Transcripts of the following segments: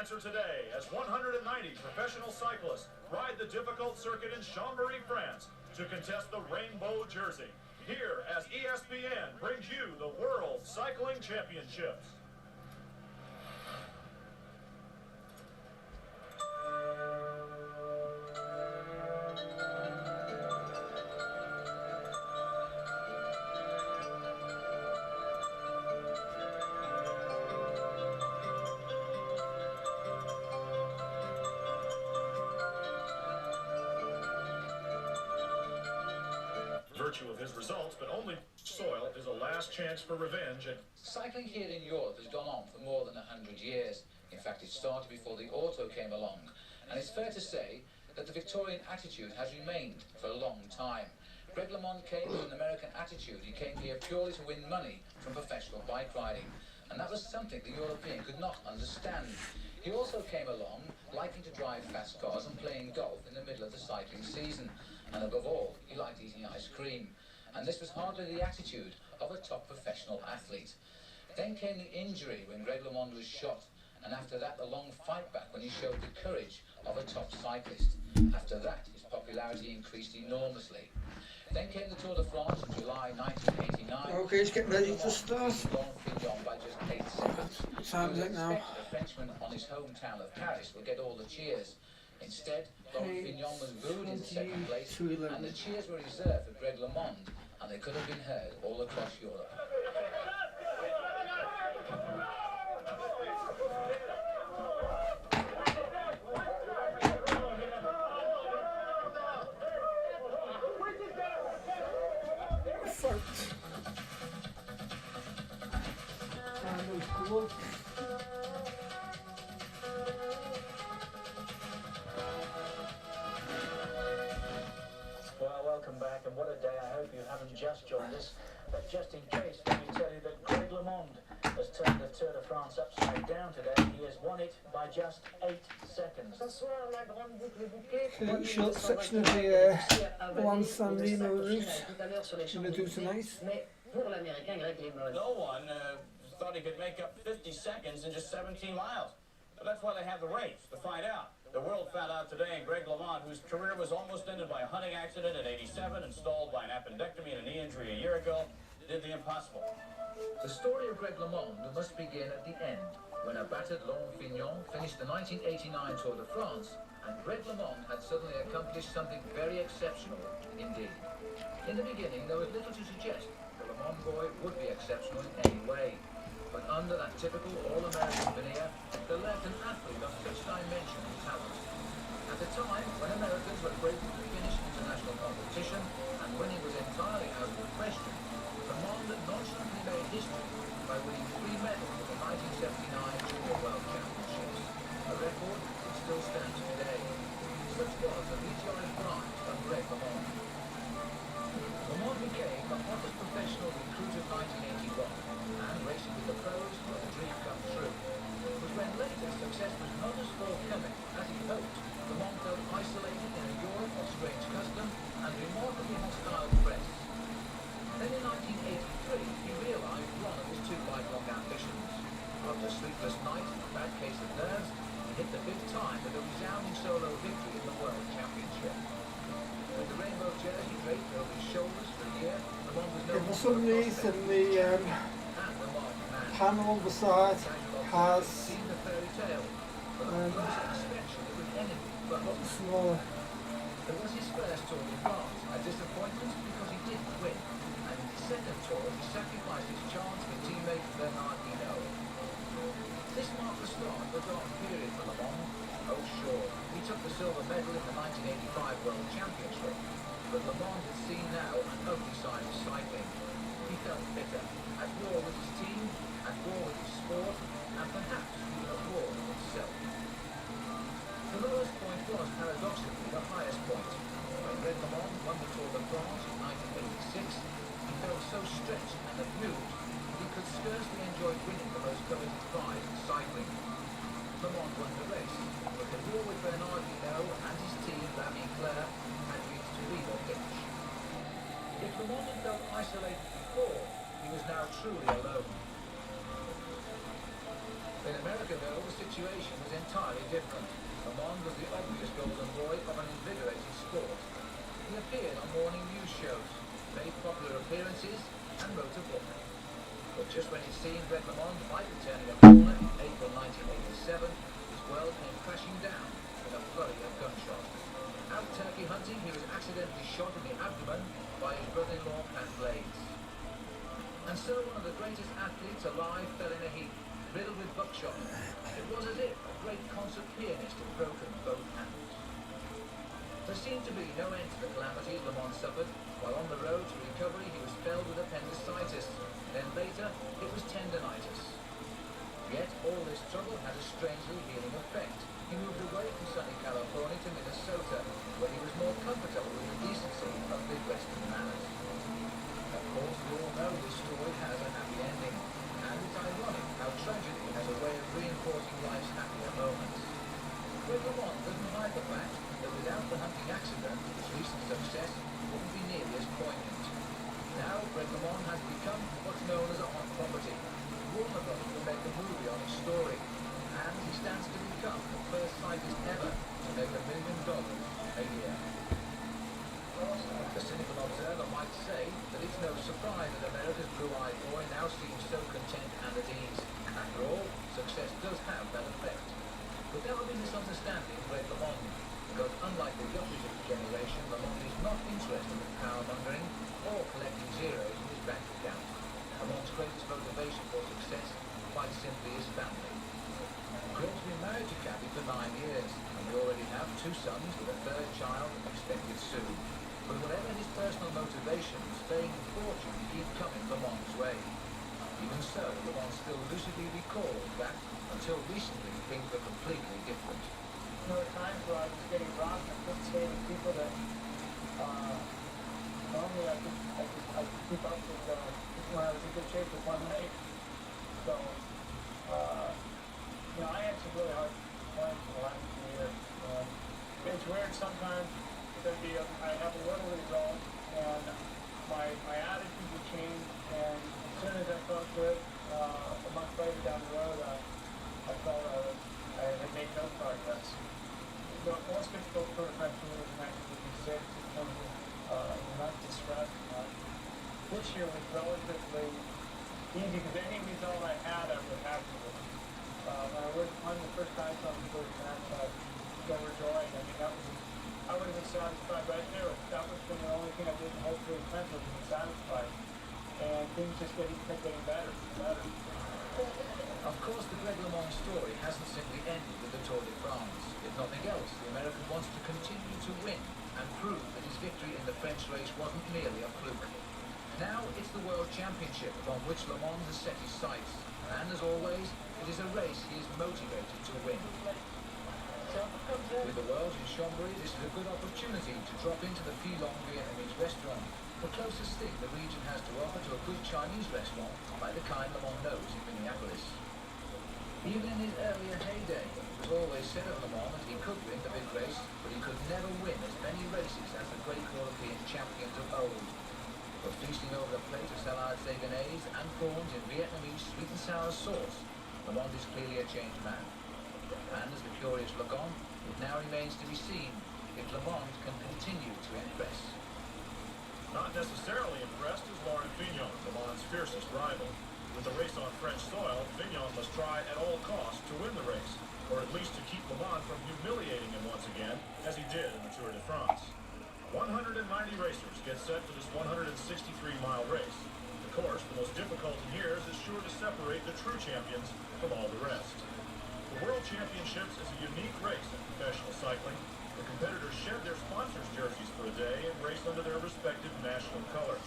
Answer today as 190 professional cyclists ride the difficult circuit in Chambéry, France to contest the Rainbow Jersey. Here as ESPN brings you the World Cycling Championships. Virtue of his results, but only soil is a last chance for revenge. And cycling here in Europe has gone on for more than 100 years. In fact, it started before the auto came along, and it's fair to say that the Victorian attitude has remained for a long time. Greg LeMond came with an American attitude. He came here purely to win money from professional bike riding, and that was something the European could not understand. He also came along liking to drive fast cars and playing golf in the middle of the cycling season. And above all, he liked eating ice cream. And this was hardly the attitude of a top professional athlete. Then came the injury when Greg LeMond was shot. And after that, the long fight back when he showed the courage of a top cyclist. After that, his popularity increased enormously. Then came the Tour de France in July 1989. Okay, let's get ready to start. By just 8 seconds. Time's it now. The Frenchman on his hometown of Paris would get all the cheers. Instead, Laurent Fignon was booed in second place, and the cheers were reserved for Greg LeMond, and they could have been heard all across Europe. Welcome back, and what a day. I hope you haven't just joined us, but just in case, let me tell you that Greg LeMond has turned the Tour de France upside down today. He has won it by just 8 seconds. Okay, short section of the San Remo route. Going to do tonight. No one thought he could make up 50 seconds in just 17 miles. But that's why they have the race, to find out. The world found out today, and Greg LeMond, whose career was almost ended by a hunting accident at 87 and stalled by an appendectomy and a knee injury a year ago, did the impossible. The story of Greg LeMond must begin at the end, when a battered Laurent Fignon finished the 1989 Tour de France, and Greg LeMond had suddenly accomplished something very exceptional indeed. In the beginning, there was little to suggest the LeMond boy would be exceptional in any way. But under that typical all-American veneer, there lurked an athlete of such dimension and talent. At the time, when Americans were grateful to finish international competition, and winning was entirely out of the question, LeMond nonchalantly made history by winning 3 medals at the 1979 Junior World Championships, a record that still stands today. Such was the meteoric rise of Greg LeMond. LeMond became the hottest professional recruit of 1981, and racing with the pros was a dream come true. But when later success was not as forthcoming as he hoped, LeMond felt isolated in a Europe of strange custom and remarkably hostile press. Then in 1983, he realised one of his 2 lifelong ambitions. After a sleepless night and a bad case of nerves, he hit the big time with a resounding solo victory in the World Championship. With the rainbow jersey draped over his shoulders for a year, LeMond was no For some reason, the panel on the side has smaller. It was his first Tour de France, a disappointment because he didn't win, and in his second tour he sacrificed his chance for teammate Bernard Hinault. This marked the start of a dark period for LeMond. Oh sure, he took the silver medal in the 1985 World Championship, but LeMond had seen now an ugly side of cycling. He felt bitter, at war with his team, at war with his sport, and perhaps even at war with himself. The lowest point was, paradoxically, the highest point. When Greg LeMond won the Tour de France in 1986, he felt so stretched and abused that he could scarcely enjoy winning the most coveted prize in cycling. LeMond won the race, but the war with Bernard Hinault and his team, Lamy Claire, had reached a legal finish. If LeMond had felt isolated before, he was now truly alone. In America, though, the situation was entirely different. Le Mans was the obvious golden boy of an invigorating sport. He appeared on morning news shows, made popular appearances, and wrote a book. But just when it seemed Greg LeMond might be turning a corner in April 1987, his world came crashing down with a flurry of gunshots. Out turkey hunting, he was accidentally shot in the abdomen by his brother-in-law Pat Blades. And so one of the greatest athletes alive fell in a heap, riddled with buckshot. It was as if a great concert pianist had broken both hands. There seemed to be no end to the calamities Le Mans suffered. While on the road to recovery, he was felled with appendicitis. Then later, it was tendinitis. Yet all this trouble had a strangely healing effect. He moved away from sunny California to Minnesota, where he was more comfortable with the decency of Midwestern manners. Of course, we all know this story has a happy ending, and it's ironic how tragedy has a way of reinforcing life's happier moments. Greg LeMond doesn't hide the fact that without the hunting accident, his recent success wouldn't be nearly as poignant. Now, Greg LeMond has become what's known as a hot property. Warner Brothers will make a movie on his story, and he stands to become the first cyclist ever to make $1 million a year. The cynical observer might say that it's no surprise that America's blue-eyed boy now seems so content and at ease. After all, success does have that effect. But there will be misunderstanding Greg LeMond, because unlike the yuppies of his generation, LeMond is not interested in power-mongering or collecting zeros in his bank account. LeMond's greatest motivation for success, quite simply, is family. Greg's been married to Kathy for 9 years, and they already have 2 sons with a 3rd child expected soon. But whatever his personal motivations, fame and fortune keep coming LeMond's way. Even so, LeMond still lucidly recalls that, until recently, things were completely different. There were times where I was getting robbed and I couldn't say to people that normally I could keep up with when I was in good shape with one leg. So, I had some really hard times in the last few years. It's weird sometimes. I have a little result, and my attitude would change, and as soon as I felt good, a month later down the road, I felt I had made no progress. The most difficult for a professional is actually be sick in terms of not distressed. This year was relatively easy because any result I had, I was happy with. When I won the first time on the first match, overjoyed. I mean, I would have been satisfied right there. That was the only thing I didn't hope to attempt was to be satisfied. And things just kept getting better and better. Of course, the Greg LeMond story hasn't simply ended with the Tour de France. If nothing else, the American wants to continue to win and prove that his victory in the French race wasn't merely a fluke. Now it's the World Championship upon which LeMond has set his sights. And as always, it is a race he is motivated to win. With the world in Chambéry, this is a good opportunity to drop into the Filon Vietnamese restaurant, the closest thing the region has to offer to a good Chinese restaurant like the kind LeMond knows in Minneapolis. Even in his earlier heyday, it was always said of LeMond that he could win the big race, but he could never win as many races as the great European champions of old. But feasting over a plate of salad ségonaise and prawns in Vietnamese sweet and sour sauce, LeMond is clearly a changed man. And as the curious look on, it now remains to be seen if LeMond can continue to impress. Not necessarily impressed is Laurent Fignon, LeMond's fiercest rival. With the race on French soil, Fignon must try at all costs to win the race, or at least to keep LeMond from humiliating him once again, as he did in the Tour de France. 190 racers get set for this 163-mile race. Of course, the most difficult in years is sure to separate the true champions from all the rest. The World Championships is a unique race in professional cycling. The competitors shed their sponsors' jerseys for a day and race under their respective national colors.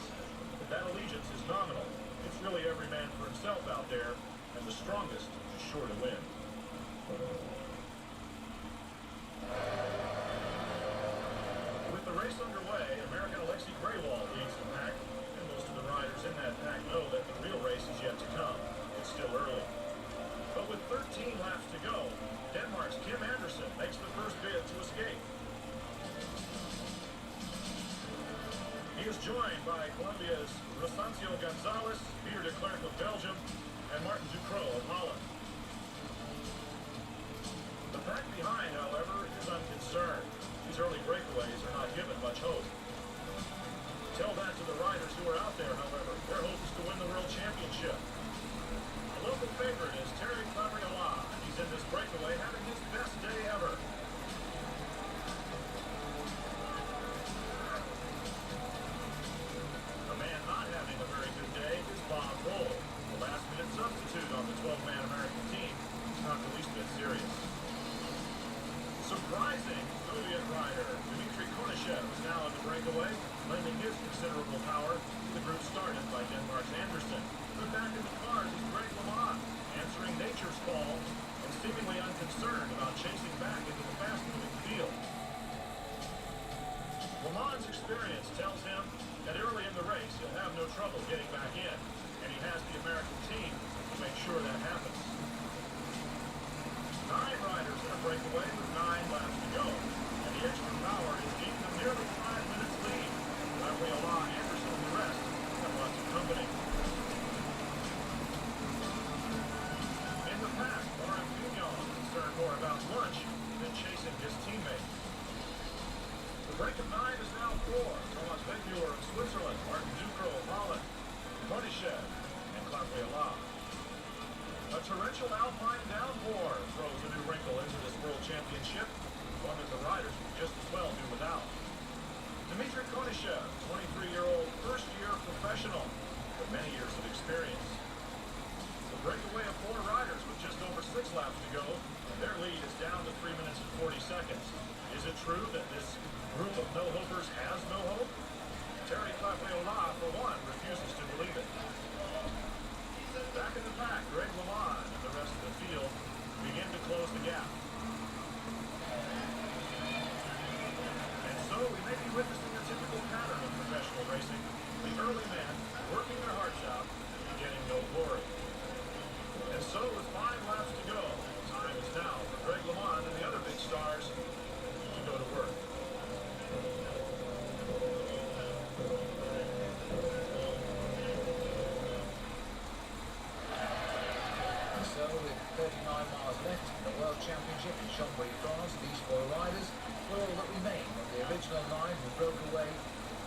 But that allegiance is nominal. It's really every man for himself out there, and the strongest is sure to win. With the race underway, American Alexei Greywall leads the pack, and most of the riders in that pack know that the real race is yet to come. It's still early. But with 13 laps to go, Denmark's Kim Andersen makes the first bid to escape. He is joined by Colombia's Rosancio Gonzalez, Peter de Klerk of Belgium, and Martin Ducrot of Holland. pack behind, however, is unconcerned. These early breakaways are not given much hope. Tell that to the riders who are out there, however. Their hope is to win the World Championship. The local favorite is Terry Clabriola. He's in this breakaway having his best day ever. A man not having a very good day is Bob Roll, the last-minute substitute on the 12-man American team. He's not the least bit serious. Surprising Soviet rider Dmitry Konishev is now in the breakaway, lending his considerable power to the group started by Denmark's Anderson. But back in the cars is Greg LeMond, answering nature's call and seemingly unconcerned about chasing back into the fast-moving field. LeMond's experience tells him that early in the race he'll have no trouble getting back in, and he has the American team to make sure that happens. 9 riders in a breakaway with 9 laps to go, and the extra power is gaining them nearly 5 minutes lead. Gabriela, Anderson, and the rest have lots of company. In the past, Laurent Fignon was concerned more about lunch than chasing his teammate. The break of 9 is now 4. Thomas Becmuer of Switzerland, Martin Ducro of Holland, Konishev, and Gabriela. A torrential alpine downpour throws a new wrinkle into this World Championship, one that the riders would just as well do without. Dmitry Konishev, 23-year-old first-year professional with many years of experience. The breakaway of 4 riders with just over 6 laps to go, and their lead is down to 3 minutes and 40 seconds. Is it true that this group of no-hopers has no hope? Terry Clabriola, for one, refuses to believe it. Back in the pack, Greg LeMond and the rest of the field begin to close the gap. And so we may be witnessing a typical pattern of professional racing. The early men working their hearts out and getting no glory. And so with 5 laps to go, time is now for Greg LeMond and the other big stars to go to work. So, with 39 miles left in the World Championship in Chambéry, France, these 4 riders were all that remained of the original 9 who broke away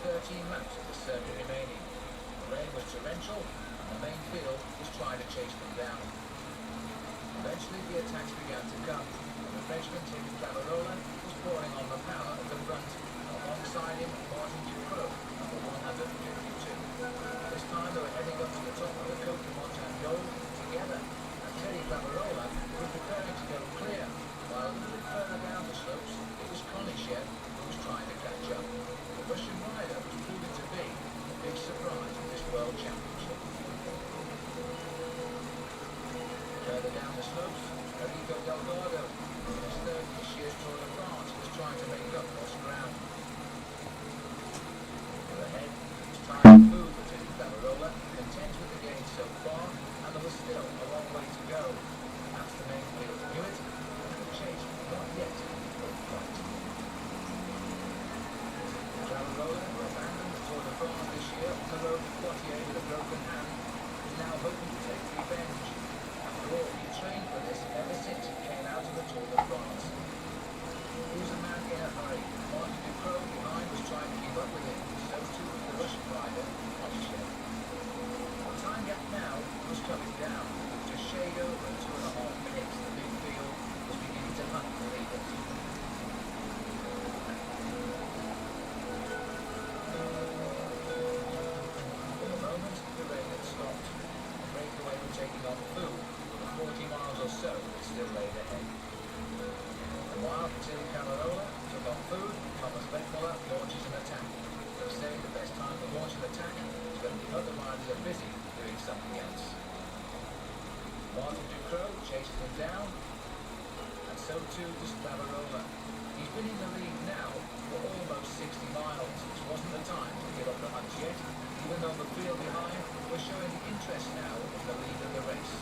13 laps of the circuit remaining. The rain was torrential, and the main field was trying to chase them down. Eventually, the attacks began to come, and the Frenchman Tim Claverola was pouring on the power at the front. Alongside him, Martin Ducro, number 152. This time, they were heading up to the top of the Côte de Montagne together. Terry Claverola was preparing to go clear, while a little bit further down the slopes, it was Konishev who was trying to catch up. The Russian rider was proving to be the big surprise of this World Championship. Further down the slopes, Enrico Delgado, in his third this year's Tour de France, was trying to make up lost ground. Ahead, it's time to move for Terry Claverola, content with the gain so far, and there was still a long way to go. Perhaps the main field knew it, and the chase was not yet in flight. Claverola, who abandoned the Tour de France this year on the road to Poitiers with a broken hand, is now hoping to take revenge. After all, he trained for this ever since he came out of the Tour de France. He was a man in a hurry. Martin Ducro behind was trying to keep up with him. So too was the Russian rider, Poggi. The time gap now was coming down. Just shade over 2.5 minutes, the big field was beginning to hunt the leaders. For the moment, the rain had stopped. The breakaway were taking on food, but 40 miles or so still laid ahead. And while Terry Claverola took on food, Thomas Becmuer launches an attack. They say the best time to launch an attack is when the other riders are busy doing something else. Martin Ducro chases him down, and so too does Claverola. He's been in the lead now for almost 60 miles, which wasn't the time to give up the hunt yet, even though the field behind was showing interest now in the lead of the race.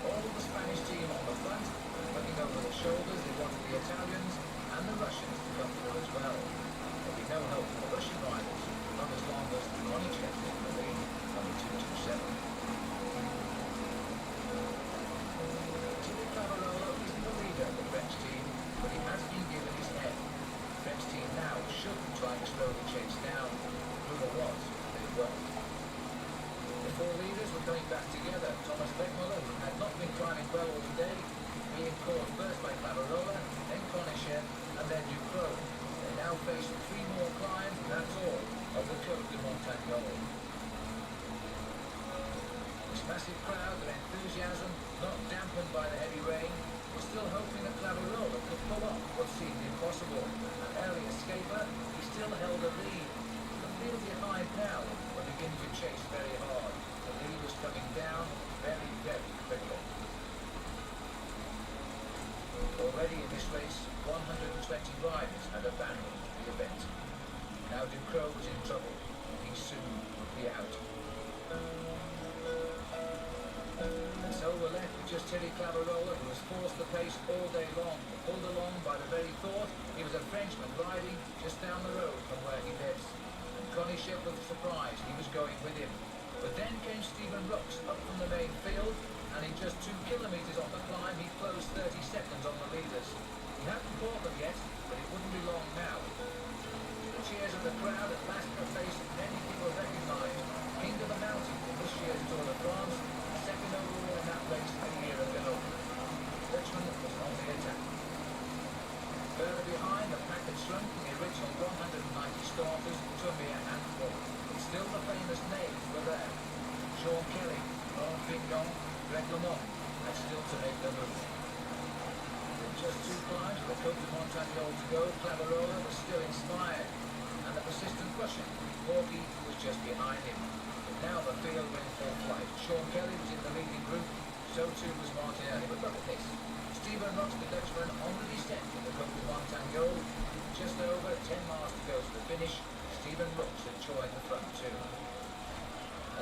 All of the Spanish team on the front, looking over their shoulders, they wanted the Italians and the Russians to come through as well. There'll be no help for the Russian riders, not as long as Konishev is in the lead, number 227. Terry Claverola is the leader of the French team, together. Thomas Beckmuller, who had not been climbing well all day, being caught first by Clavarola, then Conisher, and then Ducrot. They now face 3 more climbs, and that's all of the Côte de Montagnol. This massive crowd, their enthusiasm not dampened by the heavy rain, was still hoping that Clavarola could pull off what seemed impossible. An early escaper, he still held a lead. The field behind now were beginning to chase very hard. The lead was coming down very, very quickly. Already in this race, 120 riders had abandoned the event. Now Ducrot was in trouble. He soon would be out. And so we're left with just Thierry Clavarola, who was forced to pace all day long, pulled along by the very thought he was a Frenchman riding just down the road from where he lives. And Conisher was surprised he was going with him. But then came Stephen Rooks up from the main field, and in just 2 kilometres on the climb, he closed 30 seconds on the leaders. He hadn't caught them yet, but it wouldn't be long now. The cheers of the crowd at last a face many people recognised. King of the Mountain in this year's Tour de France, second overall in that race a year ago. Dutchman was on the attack. Further behind, the pack had shrunk from the original 190 starters to a mere handful. But still the famous names were there. Sean Kelly, Laurent Fignon, Greg LeMond had still to make their move. With just 2 climbs of the Côte de Montagnol to go, Clavarola was still inspired, and the persistent Russian, Poggi, was just behind him. But now the field went full flight. Sean Kelly was in the leading group, so too was Martinelli. But look at this. Stephen Rooks, the Dutchman, on the descent of the Côte de Montagnol. Just over 10 miles to go to the finish. Stephen Rooks had joined the front too.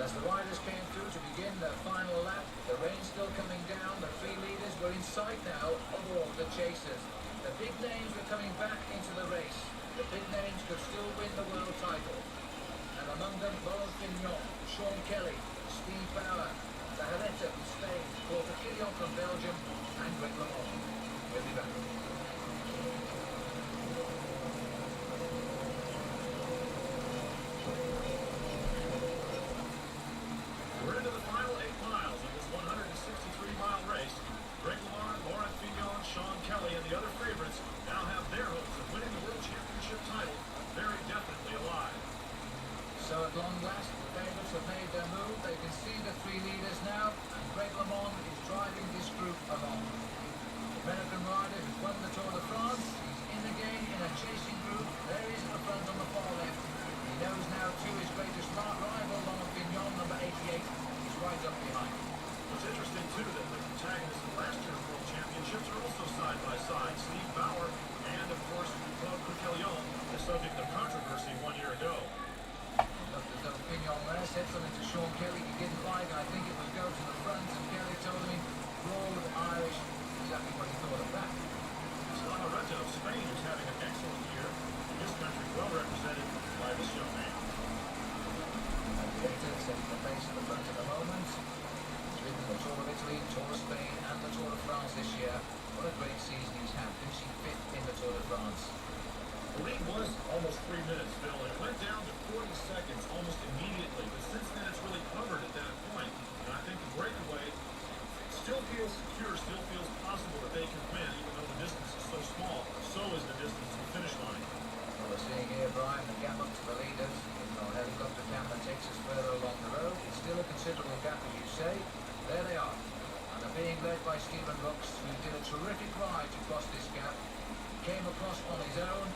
As the riders came through to begin their final lap, the rain still coming down, the 3 leaders were in sight now of all the chasers. The big names were coming back into the race. The big names could still win the world title. And among them, Laurent Fignon, Sean Kelly, Steve Bauer, Zahareta from Spain, Porter Kilian from Belgium, and Greg LeMond. We'll be back. We're into the final 8 miles of this 163-mile race. Greg LeMond, Laurent Fignon, Sean Kelly, and the other favorites now have their hopes of winning the World Championship title very definitely alive. So at long last, the favourites have made their move. They can see the 3 leaders now, and Greg LeMond is driving this group along. The American rider who's won the Tour de France, he's in again in a chasing group. There is the front on the far left. He knows now too his greatest rival, Laurent Fignon, number 88, is right up behind. What's interesting too that the protagonists of last year's World Championships are also side by side. Steve Bauer and of course Porter Kilian, the subject of controversy 1 year ago. Looked as though Fignon there said something to Sean Kelly he didn't like, and I think it was go to the front, and Kelly told him, broad Irish, exactly what he thought of that. San Lorenzo of Spain is having an excellent year. His country well represented by this young man. Navigator setting the pace at the front at the moment. He's ridden the Tour of Italy, Tour of Spain, and the Tour de France this year. What a great season he's had, finishing 5th in the Tour de France. The lead was almost 3 minutes, Phil, and it went down to 40 seconds almost immediately. But since then, it's really hovered at that point. And I think the breakaway still feels secure, still feels possible that they can win, even though the distance is so small. So is the distance to the finish line. Well, we're seeing here, Brian, the gap up to the leaders. Even though a helicopter camera takes us further along the road, it's still a considerable gap, as you say. There they are. And they're being led by Stephen Rooks, who did a terrific ride to cross this gap. Came across on his own.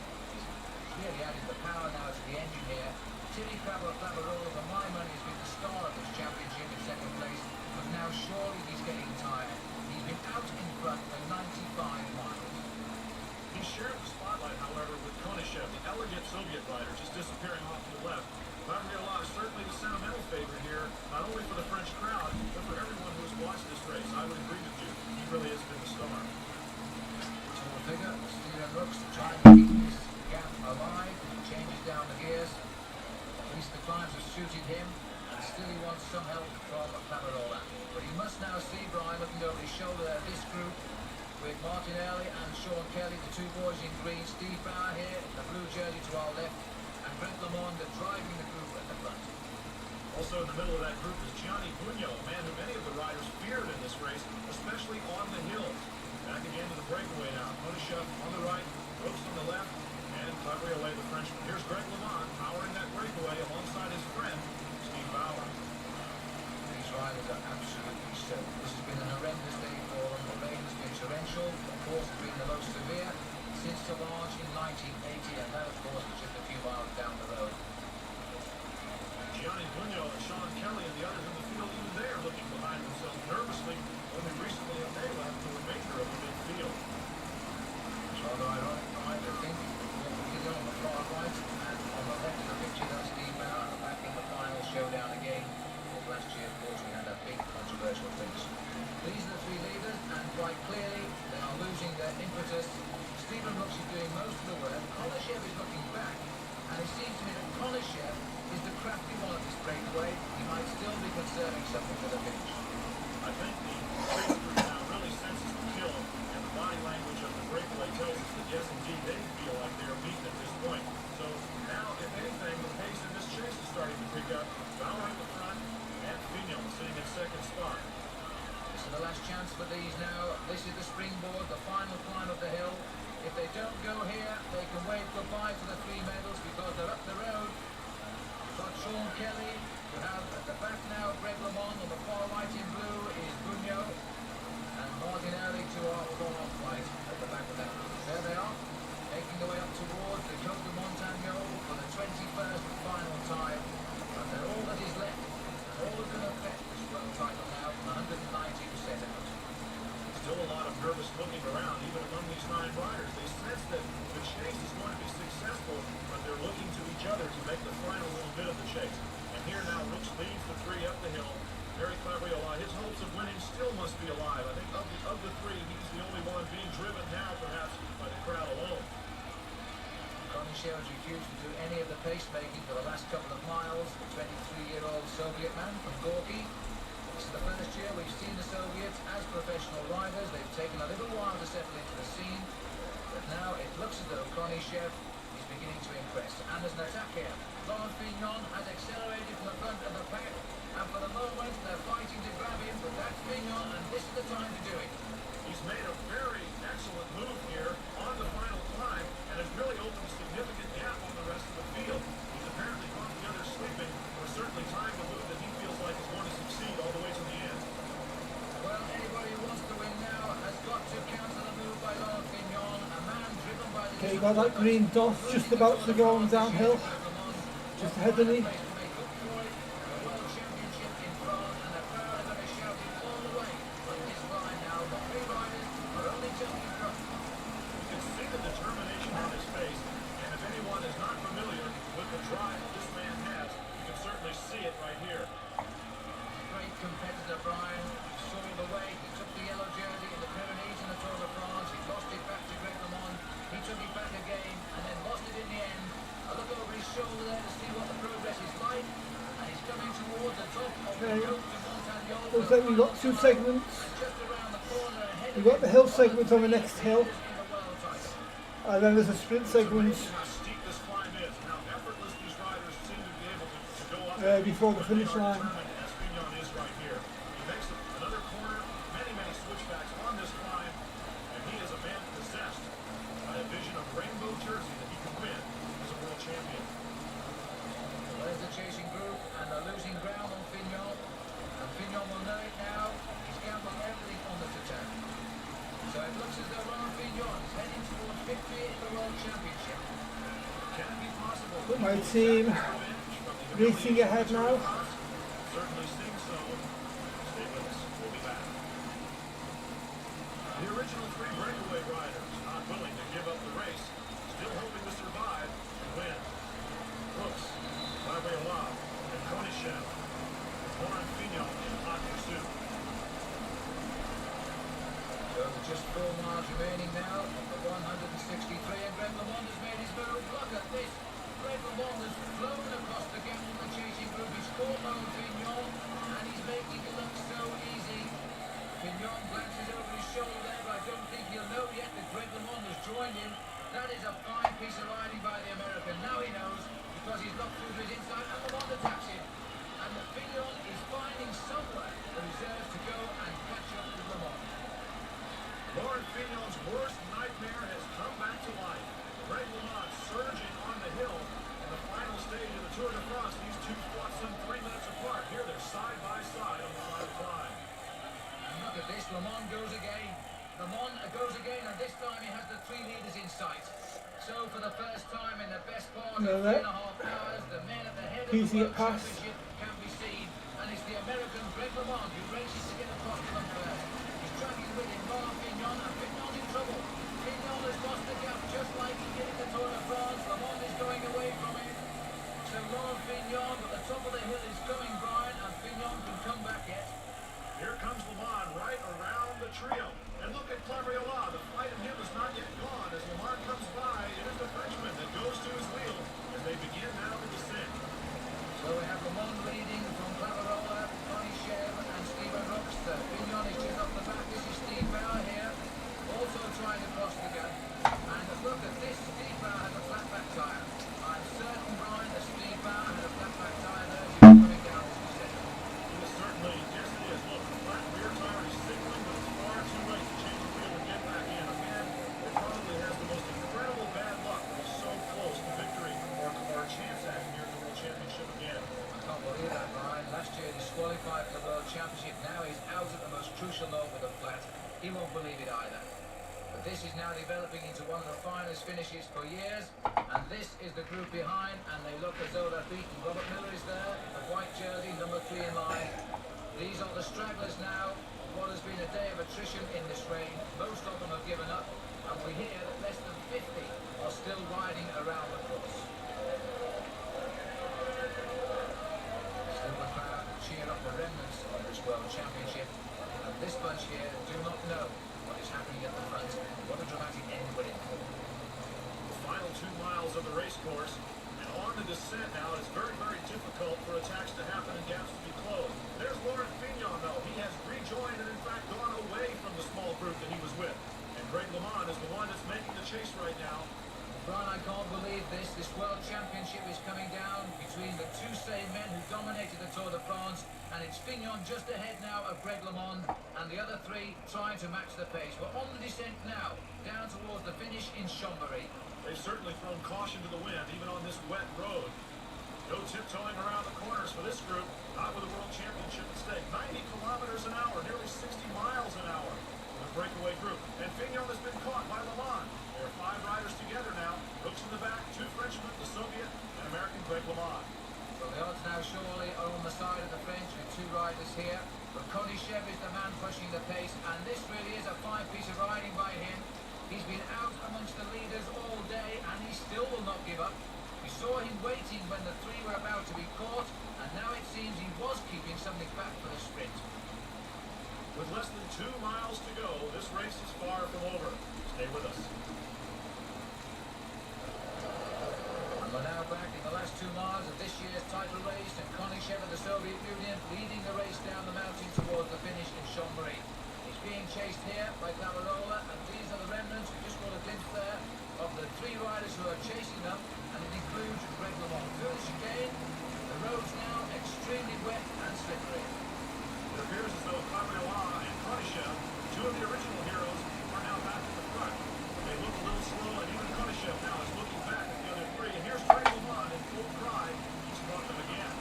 Really added the power now to the engine here. Thierry Clavarola, for my money, has been the star of this championship in 2nd place, but now surely he's getting tired. He's been out in front for 95 miles. He shared the spotlight, however, with Konishev, the elegant Soviet rider, just disappearing off to the left. Gabriel certainly the sentimental favorite here, not only for the French crowd, but for everyone who has watched this race. I would agree with you. He really has been the star. Tall figure, Stephen Rooks, trying to keep this gap alive. He changes down the gears. At least the climbs have suited him, and still he wants some help from Clavarola. But he must now see, Brian, looking over his shoulder there, this group with Martinelli and Sean Kelly, the 2 boys in green, Steve Bauer here in the blue jersey to our left, and Greg LeMond driving the group at the front. Also in the middle of that group is Gianni Bugno, a man who many of controversial. Of course, it's been the most severe since the launch in 1980, and that, of course, is just a few miles down the road. Gianni Bugno and Sean Kelly and the others in the field, even there, looking behind themselves nervously. Only recently have they left the remainder of the midfield. Although I think we're on the far right, and on the left of the picture, that's Steve Bauer back in the final showdown again. Last year, of course, we had that big controversial finish. These are the three leaders, and quite clearly, they are losing their impetus. Stephen Brooks is doing most of the work. Konishev is looking back, and it seems to me that Konishev is the crafty one of this breakaway. He might still be conserving something for the finish. I think the race crew now really senses the kill, and the body language of the breakaway tells us that yes, indeed, they feel like they are beaten at this point. So now, if anything, the pace in this chase is starting to pick up. Bauer in the front, and Fignon sitting in second spot. This is the last chance for these now. This is the springboard, the final climb of the hill. If they don't go here, they can wave goodbye to the 3 medals because they're up the road. We've got Sean Kelly. We have at the back now Greg LeMond. On the far right in blue is Bugno. And Martin Early to our far right at the back of that. There they are, making their way up towards the Côte de Montagno for the 21st and final time. And they're all that is left. All that can affect this world title now from 190% out. Still a lot of nervous looking around, even among these 9 riders. They sense that the chase is going to be successful, but they're looking to each other to make the final little bit of the chase. And here now, Brooks leads the 3 up the hill. Very cleverly alive. His hopes of winning still must be alive. I think of the 3, he's the only one being driven now, perhaps, by the crowd alone. Konishev has refused to do any of the pacemaking for the last couple of miles. The 23-year-old Soviet man from Gorky. This is the first year we've seen the Soviets as professional riders. They've taken a little while to settle into the scene, but now it looks as though Konishev is beginning to impress. And there's an attack here. Laurent Fignon has accelerated from the front of the pack, and for the moment they're fighting to grab him, but that's Fignon, and this is the time to do it. He's made a very excellent move here on the final climb, and has really opened a significant gap on the rest of the field. He's apparently caught the others sleeping, or certainly timed a move that he feels like is going to succeed all the way to the end. Well, anybody who wants to win now has got to counter the move by Laurent Fignon, a man driven by the... Okay, you got that green dot just about to go on downhill, just ahead of me. Looks like we've got 2 segments. We've got the hill segment on the next hill, and then there's a sprint segment before the finish line. There's the chasing group, and they're losing ground on Fignon. And Fignon will know it now. He's gambled everything on this attack. So it looks as though Laurent Fignon is heading towards victory in the World Championship. Can it be possible? Got my team racing ahead now. Certainly seems so. Stay with us. We'll be back. The original 3 breakaway riders not willing to give up the race, still hoping to survive and win. Brooks, Laviola, and Konishev. Laurent Fignon in hot pursuit. So there's just 4 miles remaining now on the 163, and Greg LeMond has made his move. Look at this. Greg LeMond has flown across the gap on the chasing group. He's caught Laurent Fignon, and he's making it look so easy. Fignon glances over his shoulder there, but I don't think he'll know yet that Greg LeMond has joined him. That is a fine piece of riding by the American. Now he knows, because he's locked through to his inside, and LeMond attacks him. And Fignon is finding somewhere the reserves to go and catch up with LeMond. Laurent Fignon's worst nightmare has come back to life. Greg LeMond surging on the hill in the final stage of the Tour de France. These 2 fought some 3 minutes apart. Here they're side by side on the final climb. And look at this, LeMond goes again. Lemon goes again, and this time he has the 3 leaders in sight. So for the first time in the best part of 3.5 hours, the men at the head of the World Championship can be seen, and it's the American Greg LeMond who races to get across to them first. He's dragging with him Laurent Fignon, and Fignon's in trouble. Fignon has lost the gap just like he did at the Tour de France. LeMond is going away from him. So Laurent Fignon, but the top of the hill is going, Brian, and Fignon can come back yet. Here comes Lemon right around the trio. And look at Clavriola. The fight in him is not yet gone. As Lemon comes by, it is the Frenchman that goes to his wheel as they begin now the descent. So we have Lemon leading from Clavriola, Connie Chev, and Stephen Rockster. Fignon is just off the back. This is Steve Bauer here, also trying to cross the gap. And look at this. Steve Bauer has a flat back tyre. I'm certain, Brian, that Steve Bauer had a flat back tyre there as he was coming down this descent. It is certainly, yes it is. Look, the flat rear tire is signaling, but it's far too late to change the wheel and get back in. A man that probably has the most incredible bad luck that is so close to victory or a chance at here at the World Championship again. I can't believe that, Brian. Last year he disqualified for the World Championship. Now he's out at the most crucial note with a flat. He won't believe it either. But this is now developing into one of the finest finishes for years. And this is the group behind, and they look as though they're beaten. Robert Miller is there, the white jersey, number 3 in line. These are the stragglers now. What has been a day of attrition in this rain. Most of them have given up, and we hear that less than 50 are still riding around the course. Still the crowd who cheer up the remnants of this World Championship, and this bunch here do not know what is happening at the front. What a dramatic end we're in for. The final 2 miles of the race course, and on the descent now, it's very, very difficult for attacks to happen and gaps to be closed. There's Laurent Fignon, though. He has rejoined and, in fact, gone away from the small group that he was with. And Greg LeMond is the one that's making the chase right now. Brian, I can't believe this. This World Championship is coming down between the 2 same men who dominated the Tour de France, and it's Fignon just ahead now of Greg LeMond, and the other 3 trying to match the pace. We're on the descent now, down towards the finish in Chambéry. They've certainly thrown caution to the wind, even on this wet road. No tiptoeing around the corners for this group, not with a World Championship at stake. 90 kilometers an hour, nearly 60 miles an hour for the breakaway group. And Fignon has been caught by LeMond. There are 5 riders together now. Brooks in the back, 2 Frenchmen, the Soviet, and American Greg LeMond. So the odds now surely are on the side of the French with 2 riders here. But Connie Chev is the man pushing the pace, and this really is a fine piece of riding by him. He's been out amongst the leaders all day, and he still will not give up. We saw him waiting when the 3 were about to be caught, and now it seems he was keeping something back for the sprint. With less than 2 miles to go, this race is far from over. Stay with us. And we're now back in the last 2 miles of this year's title race, and Connie Chev of the Soviet Union leading the race down the mountain towards the finish in Chambéry. He's being chased here by Clavriola, and these are the remnants. We just got a glimpse there of the 3 riders who are chasing them, and it includes Greg LeMond. Through the chicane, the road's now extremely wet and slippery. It appears as though Clavriola and Konishev, 2 of the original heroes, are now back at the front. They look a little slow, and even Konishev now is looking back at the other 3. And here's Greg LeMond in full cry. He's caught them again.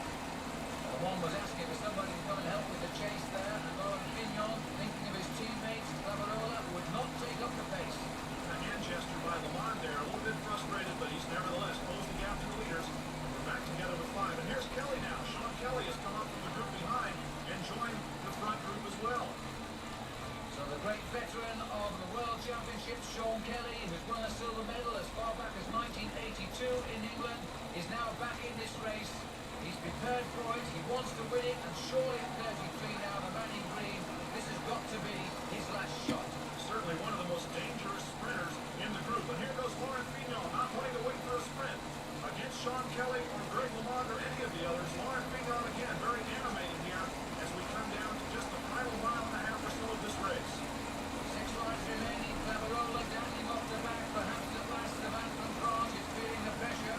LeMond was asking for somebody to come and help with the chase there, and Laurent Fignon, thinking of his teammates, Clavriola, would not take up the pace. A hand gesture by LeMond there, a little bit frustrated, but he's nevertheless closed the gap to the leaders. We're back together with 5. And here's Kelly now. Sean Kelly has come up from the group behind and joined the front group as well. So the great veteran of the World Championship, Sean Kelly, who's won a silver medal as far back as 1982 in England, is now back in this race. He's prepared for it, he wants to win it, and surely at 33 now, the man in green, this has got to be his last shot. Certainly one of the most dangerous sprinters in the group. And here goes Laurent Fignon, not wanting to wait for a sprint. Against Sean Kelly or Greg LeMond or any of the others, Laurent Fignon again, very animated here as we come down to just the final mile and a half or so of this race. 6 rides remaining, Clavriola dangling off the back, perhaps at last the man from France is feeling the pressure.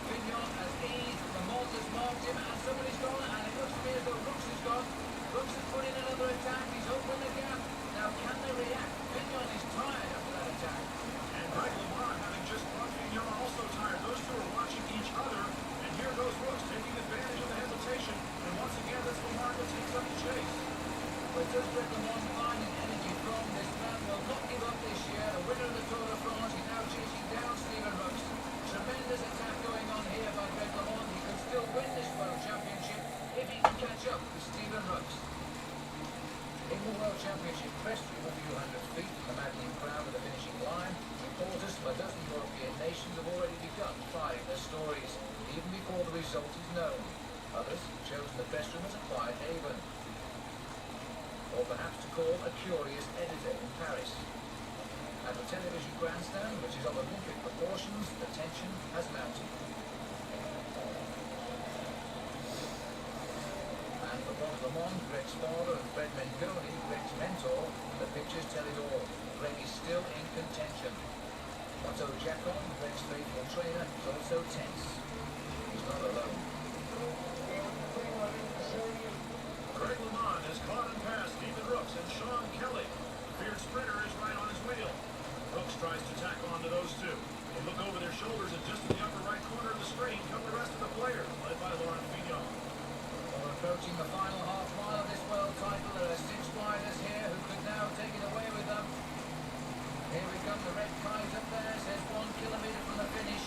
Fignon has eased, LeMond has marked him, and somebody's gone, and it looks to me as though Brooks has gone. Brooks has put in another attack, he's opened the gap. Now can they react? Fignon is tired after that attack. And Greg LeMond, having just caught Fignon, also tired. Those 2 are watching each other, and here goes Brooks taking advantage of the hesitation. And once again, it's LeMond that takes up the chase. But does Greg LeMond find an energy from. This man will not give up this year. The winner of the Tour de France is now chasing down Stephen Rooks. Tremendous attack going on here by Greg LeMond. He could still win this World Championship if he can catch up with Stephen Rooks. In the World Championship press room a few hundred feet from the maddening crowd at the finishing line, reporters from a dozen European nations have already begun filing their stories, even before the result is known. Others have chosen the press room as a quiet haven, or perhaps to call a curious editor in Paris. At the television grandstand, which is of Olympic proportions, the tension has mounted. And for Bob LeMond, Greg's father, and Fred Mengoni, Greg's mentor, the pictures tell it all. Greg is still in contention. Otto Jacon, Greg's faithful trainer, is also tense. He's not alone. Greg LeMond has caught and passed Stephen Rooks and Sean Kelly. The feared sprinter is right on his wheel. Rooks tries to tack on to those two. They look over their shoulders, and just in the upper right corner of the screen come the rest of the players, led by Laurent Fignon. We're approaching the final half mile of this world title. There are 6 riders here who could now take it away with them. Here we come, the red kite up there says 1 kilometre from the finish.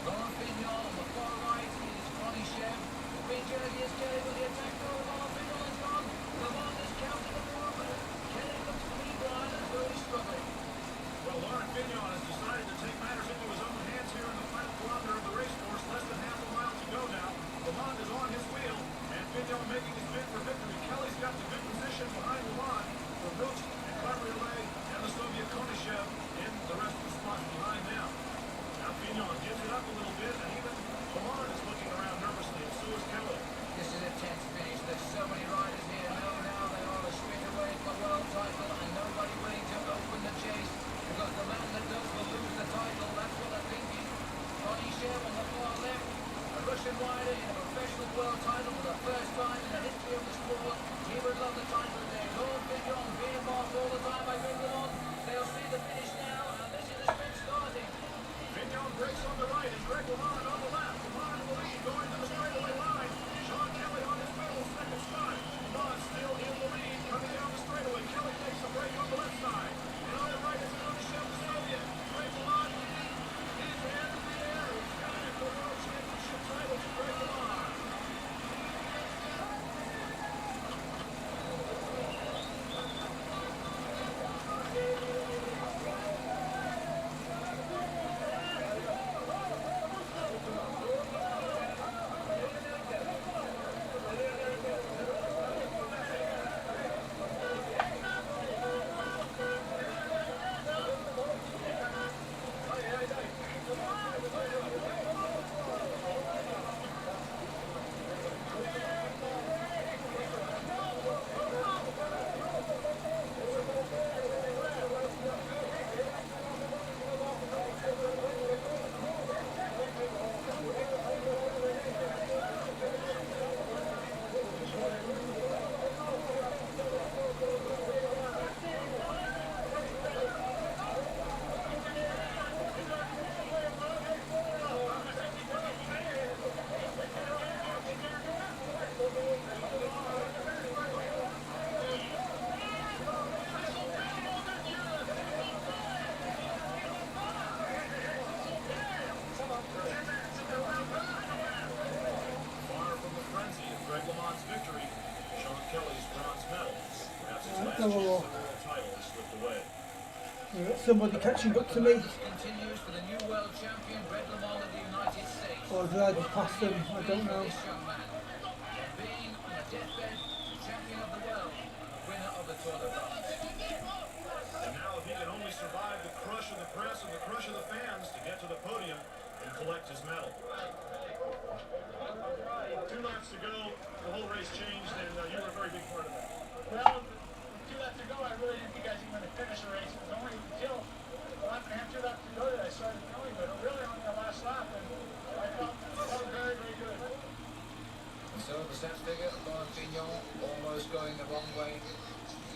Laurent Fignon on the far right is Ronnie Chev. The green jersey is Kelly with the attack. Laurent Fignon is gone. LeMond has counted the movement. Kelly looks pretty blind and really struggling. Well, Laurent Fignon has decided to take matters into his own hands here in the final kilometre of the race course. Less than half a mile to go now. LeMond is on his wheel, and Fignon making his bid for victory. Kelly's got the good position behind LeMond for Rooks and Cabriolet and the Soviet Konishev in the rest of the spots behind them. Now Fignon gives it up a little bit, and even LeMond is looking around nervously, and so is Kelly. This is a tense finish. There's so many riders here. Now they are a sprint away from the world title, and nobody willing to open the chase, because the man that does will lose the title. That's what they're thinking. Ronnie Chev on the far left, a Russian rider in a professional world title for the first time in the history of the sport. He would love the title today. Laurent Fignon being marked all the time by Greg LeMond. They'll see the finish now, and this is the sprint starting. Fignon breaks on the right, and Greg LeMond on the left. LeMond will lead going to the straightaway line. Sean Kelly on his middle, second spot. LeMond still in the lead, coming down the straightaway. Kelly takes a break on the left side. And on the right is Konishev, the Soviet. Greg LeMond leading. His hand in the air. He's got it for World Championship title to Greg LeMond. Somebody catching up to me. Continues for the new world champion, Greg LeMond of the United States. Or did I just pass them? I don't know. This young man, being on a deathbed, champion of the world, winner of the Tour de France. And now if he can only survive the crush of the press and the crush of the fans to get to the podium and collect his medal. 2 laps to go, the whole race changed, and you were a very big part of that. Well, 2 laps to go, I really didn't think I was even going to finish the race. It was only until a lap and a half, 2 laps to go that I started feeling good. Really on the last lap, and I felt very, very good. And so the stats figure, Laurent Fignon almost going the wrong way.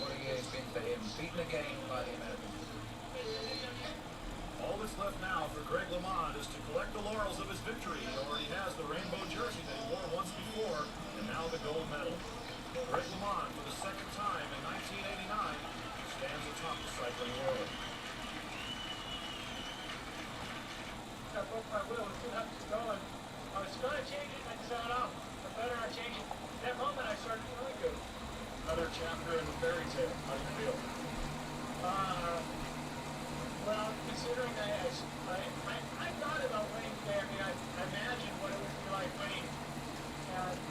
What a year it's been for him, beaten again by the Americans. All that's left now for Greg LeMond is to collect the laurels of his victory. He already has the rainbow jersey that he wore once before, and now the gold medal. Greg LeMond, for the second time in 1989, stands atop going to change it. I decided, oh, for better, I change it. That moment, I started feeling good. Another chapter in the fairy tale. How do you feel? Well, considering I thought about winning today. I mean, I imagined what it would be like winning. And,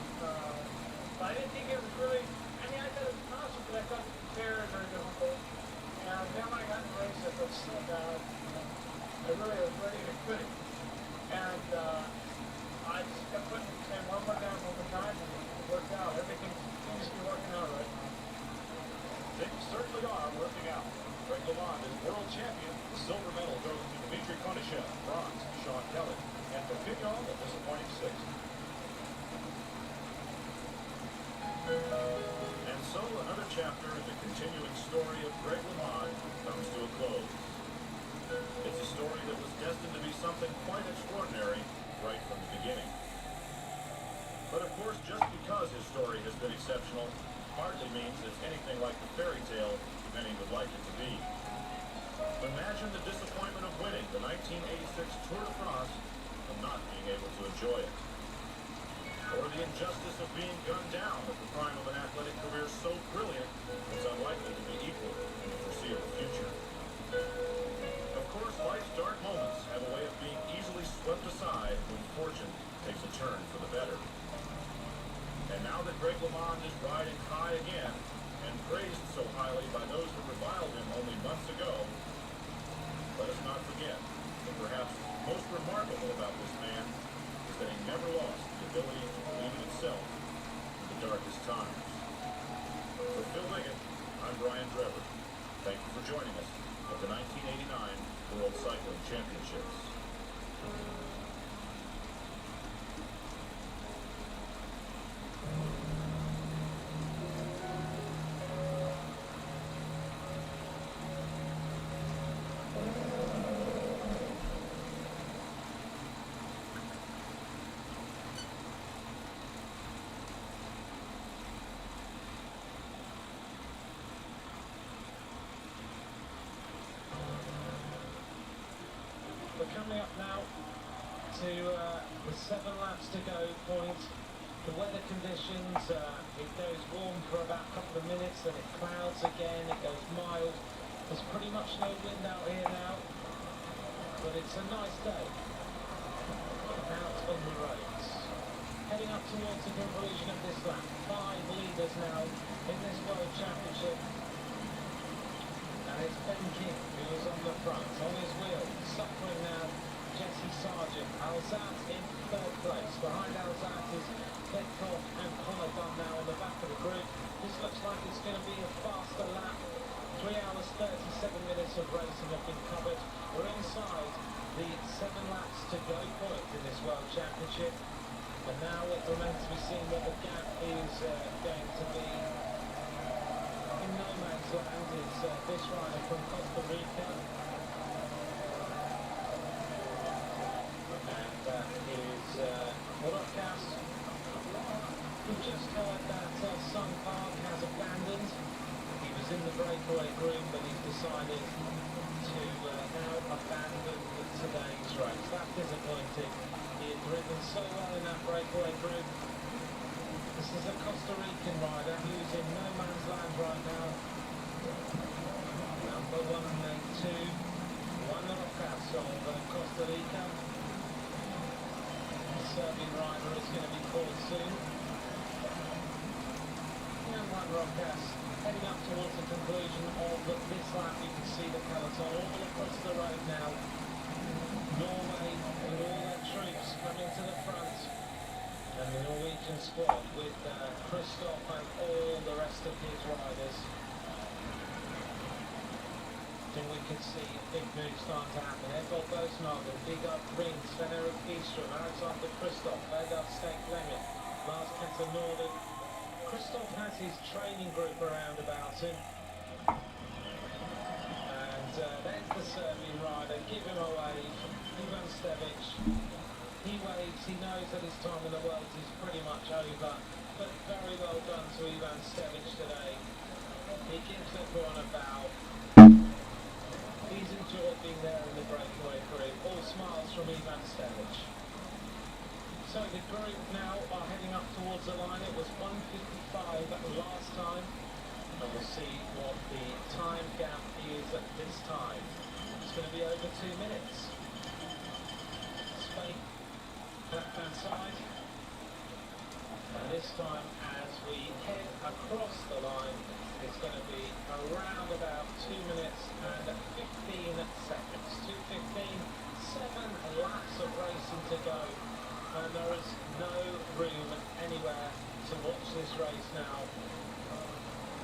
but I didn't think it was really, I mean, I thought it was possible, but I thought it was very, very difficult. And then when I got in the race, I felt so bad. I really was ready to quit it. And I just kept putting one more down, one more time, and it worked out. Everything seems to be working out right now. Things certainly are working out. Greg LeMond is world champion. The silver medal goes to Dmitry Konyshev, bronze, Sean Kelly, and for Pignon, a disappointing sixth. And so another chapter in the continuing story of Greg LeMond comes to a close. It's a story that was destined to be something quite extraordinary right from the beginning. But of course, just because his story has been exceptional hardly means it's anything like the fairy tale many would like it to be. Imagine the disappointment of winning the 1986 Tour de France and not being able to enjoy it. Or the injustice of being gunned down at the prime of an athletic career so brilliant it's unlikely to be equal in the foreseeable future. Of course, life's dark moments have a way of being easily swept aside when fortune takes a turn for the better. And now that Greg LeMond is riding high again, and praised so highly by those that reviled him only months ago, let us not forget that perhaps most remarkable about this man is that he never lost the ability to believe in himself in the darkest times. For Phil Liggett, I'm Brian Drever. Thank you for joining us at the 1989 World Cycling Championships. We're coming up now to the 7 laps to go point. The weather conditions, it goes warm for about a couple of minutes, then it clouds again, it goes mild. There's pretty much no wind out here now, but it's a nice day out on the roads. Heading up towards the conclusion of this lap, 5 leaders now in this World Championship. And it's Ben King who is on the front, on his wheel, suffering now. Jesse Sargent, Alzat in 3rd place. Behind Alzat is Petkov and Connor Dunn now on the back of the group. This looks like it's going to be a faster lap. 3 hours 37 minutes of racing have been covered. We're inside the 7 laps to go point in this World Championship. And now it remains to be seen what the gap is going to be. In no man's land is this rider from Costa Rica. And that is Rocas. We've just heard that Sun Park has abandoned. He was in the breakaway group, but he's decided to now abandon today's race. That's disappointing. He had driven so well in that breakaway group. This is a Costa Rican rider who's in no man's land right now. Number 1 and 2, Juan Rocas of Costa Rica. The Serbian rider is going to be called soon. And Juan Rocas heading up towards the conclusion of this lap. You can see the peloton all across the road now. Norway and all their troops coming to the front. And the Norwegian squad with Christoph and all the rest of his riders. And we can see big moves starting to happen. Edvald Boasmagen, Vigard Green, Sven-Erik Byström, Alexander Christoph, Vegard Stek-Fleming, Lars Petter Norden. Christoph has his training group around about him. And there's the Serbian rider, give him a wave, Ivan Stevic. He waves, he knows that his time in the world is pretty much over, but very well done to Ivan Stevic today. He gives everyone a bow. He's enjoyed being there in the breakaway group. All smiles from Ivan Stevic. So the group now are heading up towards the line. It was 1:55 last time. And we'll see what the time gap is at this time. It's going to be over 2 minutes. Spain, left-hand side. And this time, as we head across the line, it's going to be around about 2 minutes and 15 seconds. 2:15, 7 laps of racing to go. And there is no room anywhere to watch this race now.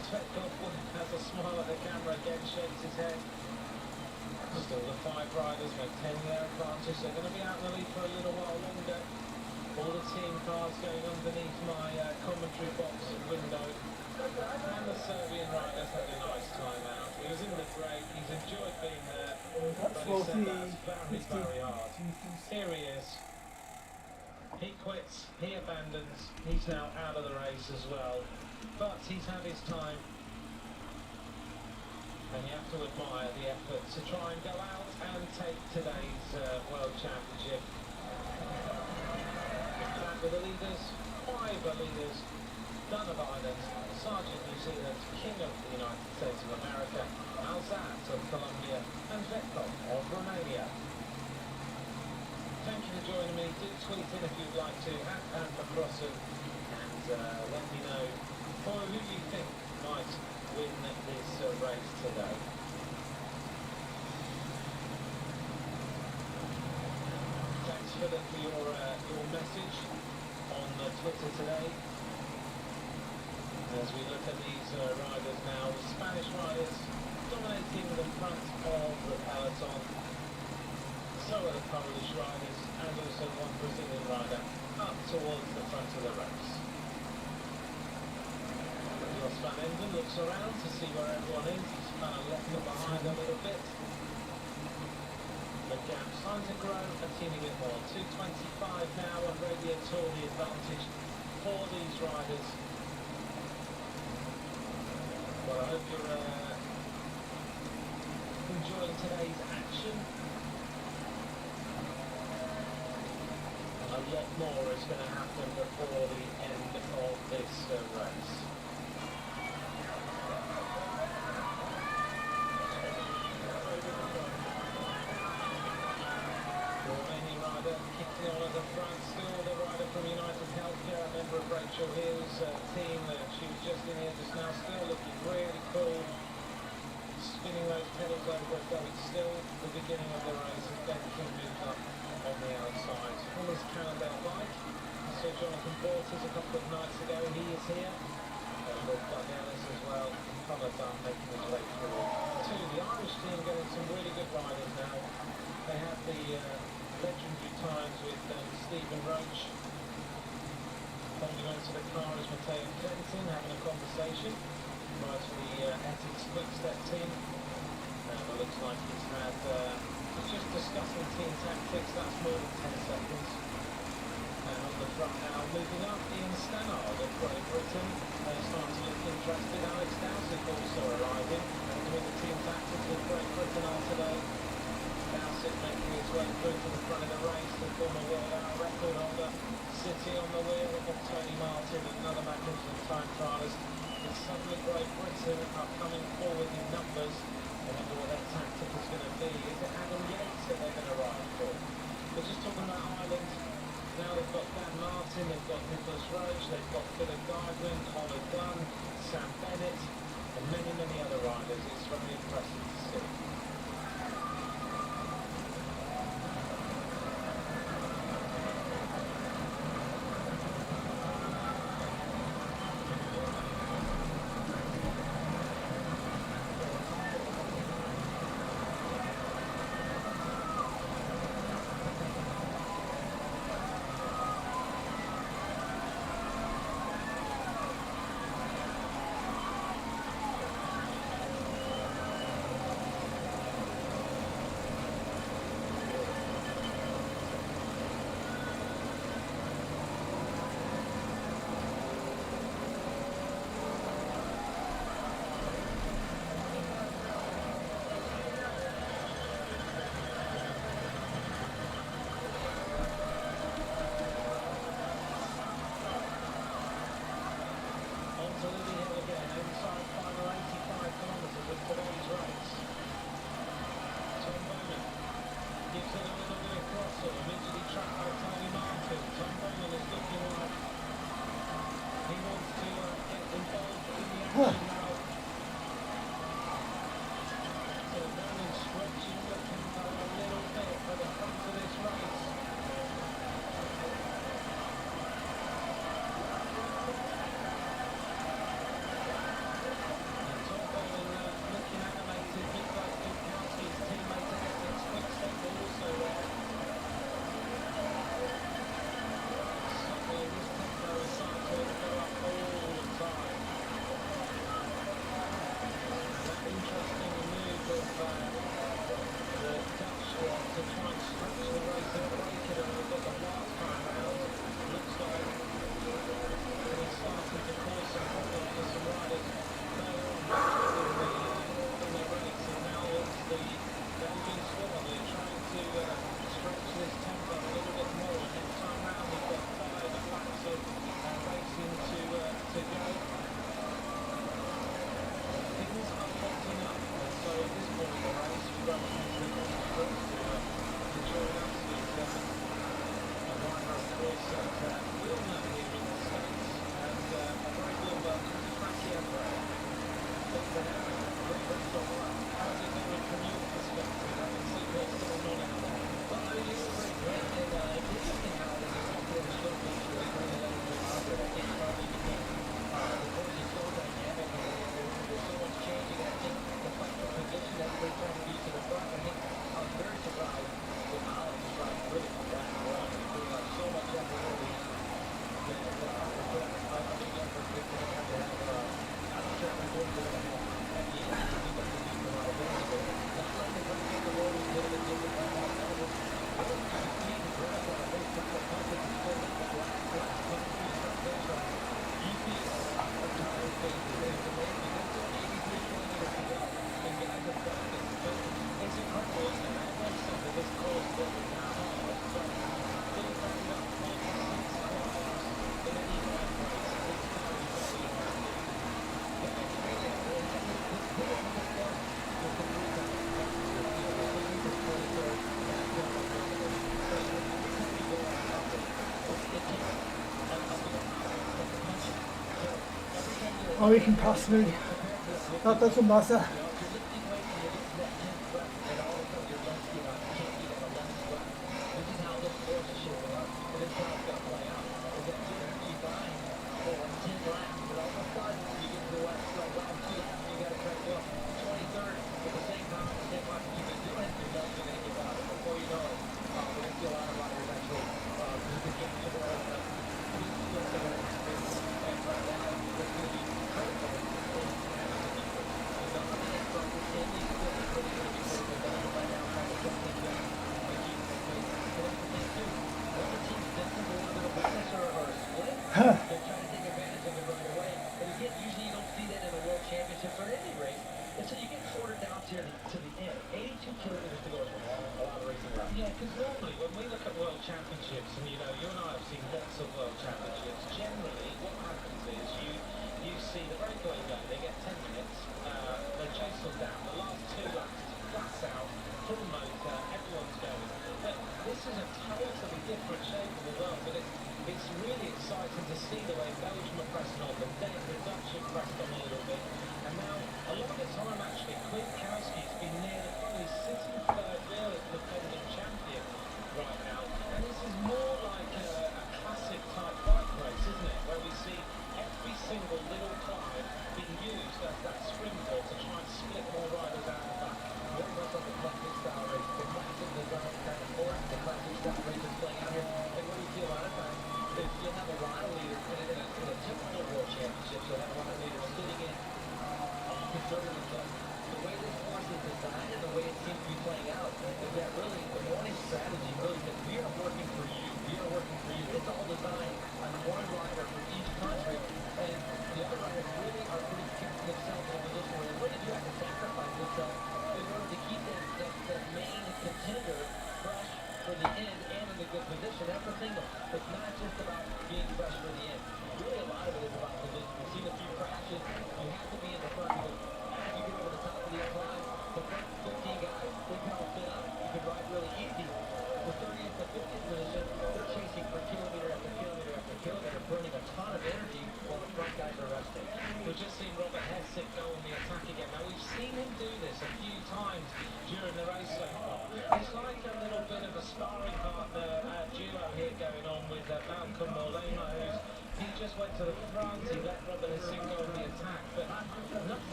Stefano has a smile at the camera again, shakes his head. Still the 5 riders maintain their advantage. They're going to be out in the lead for a little while longer. All the team cars going underneath my commentary box and window. And the Serbian rider's had a nice time out. He was in the break, he's enjoyed being there. But he said that's very hard. Here he is. He quits, he abandons, he's now out of the race as well. But he's had his time. And you have to admire the effort to try and go out and take today's World Championship. Back with the leaders, 5 leaders. Dunn of Ireland, Sergeant New Zealand, King of the United States of America, Alzat of Colombia, and Vetkov of Romania. Thank you for joining me. Do tweet in if you'd like to, @Crossen, and let me know who you think might win this race today. Thanks, Philip, for your message on Twitter today. As we look at these riders now, the Spanish riders dominating the front of the peloton. So are the Polish riders and also one Brazilian rider up towards the front of the race. Jos van Enden looks around to see where everyone is. He's kind of left them behind a little bit. The gap starting to grow a teeny bit more. 2:25 now, and Radio Tour the advantage for these riders. Well, I hope you're enjoying today's action. A lot more is going to happen before the end of this race. Romanian rider kicking on at the front, still the rider from United Healthcare, a member of Rachel Hill's team. She was just in here just now, still looking really cool. Spinning those pedals over, though it's still the beginning of the race as Ben King moves up on the outside. On his Cannondale bike, I saw Jonathan Porters a couple of nights ago, he is here. Doug Ellis as well, Connor Dunn making his way through. The Irish team getting some really good riders now. They have the legendary times with Stephen Roach. Holding on to the car is Matteo Clinton, having a conversation. Rides for the Ethics Quick-Step team. It looks like he's had, he's just discussing team tactics, that's more than 10 seconds. And on the front now, moving up, Ian Stannard of Great Britain. Starting to look interested. Alex Dowsett also arriving. Doing the team tactics with Great Britain on today. Dowsett making his way through to the front of the race. The former world hour record holder. City on the wheel of Tony Martin, another magnificent time trialist. It's suddenly Great Britain are coming forward in numbers. I wonder what their tactic is going to be. Is it Adam Yates that they're going to ride for? We're just talking about Ireland. Now they've got Dan Martin, they've got Nicholas Roach, they've got Philip Gardner, Connor Dunn, Sam Bennett, and many, many other riders. It's very impressive to see. Or he can pass me. That doesn't matter.